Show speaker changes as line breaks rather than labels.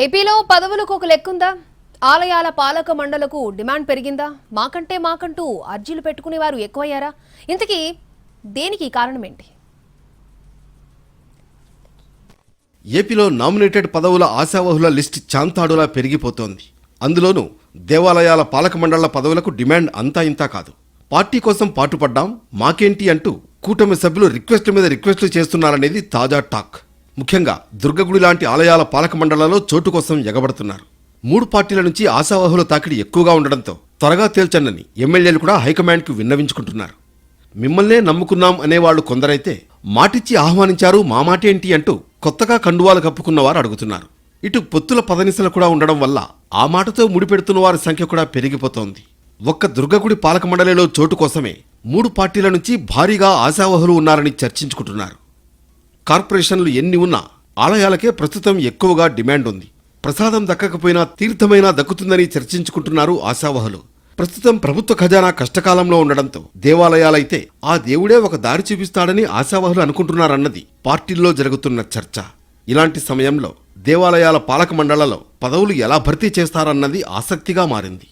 ఏపీలో పదవులకు ఒక లెక్కుందా? ఆలయాల పాలక మండలకు డిమాండ్ పెరిగిందా? మాకంటూ అర్జీలు పెట్టుకునే వారు ఎక్కువయ్యారా? ఇంతకీ దేనికి కారణమేంటి?
ఏపీలో నామినేటెడ్ పదవుల ఆశావహుల లిస్ట్ చాంతాడులా పెరిగిపోతోంది. అందులోనూ దేవాలయాల పాలక మండళ్ల పదవులకు డిమాండ్ అంతా ఇంతా కాదు. పార్టీ కోసం పాటుపడ్డాం, మాకేంటి అంటూ కూటమి సభ్యులు రిక్వెస్ట్ల మీద రిక్వెస్ట్లు చేస్తున్నారనేది తాజా టాక్. ముఖ్యంగా దుర్గగుడి లాంటి ఆలయాల పాలక మండళ్లలో చోటు కోసం ఎగబడుతున్నారు. 3 పార్టీల నుంచి ఆశావహుల తాకిడి ఎక్కువగా ఉండడంతో త్వరగా తేల్చండని ఎమ్మెల్యేలు కూడా హైకమాండ్కు విన్నవించుకుంటున్నారు. మిమ్మల్నే నమ్ముకున్నాం అనేవాళ్లు కొందరైతే మాటిచ్చి ఆహ్వానించారు, మా మాటేంటి అంటూ కొత్తగా కండువాలు కప్పుకున్నవారు అడుగుతున్నారు. ఇటు పొత్తుల పదనిసలు కూడా ఉండడం వల్ల ఆ మాటతో ముడిపెడుతున్న వారి సంఖ్య కూడా పెరిగిపోతోంది. ఒక్క దుర్గగుడి పాలక మండలిలో చోటు కోసమే 3 పార్టీల నుంచి భారీగా ఆశావహులు ఉన్నారని చర్చించుకుంటున్నారు. కార్పొరేషన్లు ఎన్ని ఉన్నా ఆలయాలకే ప్రస్తుతం ఎక్కువగా డిమాండ్ ఉంది. ప్రసాదం దక్కకపోయినా తీర్థమైనా దక్కుతుందని చర్చించుకుంటున్నారు ఆశావహులు. ప్రస్తుతం ప్రభుత్వ ఖజానా కష్టకాలంలో ఉండడంతో దేవాలయాలైతే ఆ దేవుడే ఒక దారి చూపిస్తాడని ఆశావహులు అనుకుంటున్నారన్నది పార్టీల్లో జరుగుతున్న చర్చ. ఇలాంటి సమయంలో దేవాలయాల పాలక మండళ్లలో పదవులు ఎలా భర్తీ చేస్తారన్నది ఆసక్తిగా మారింది.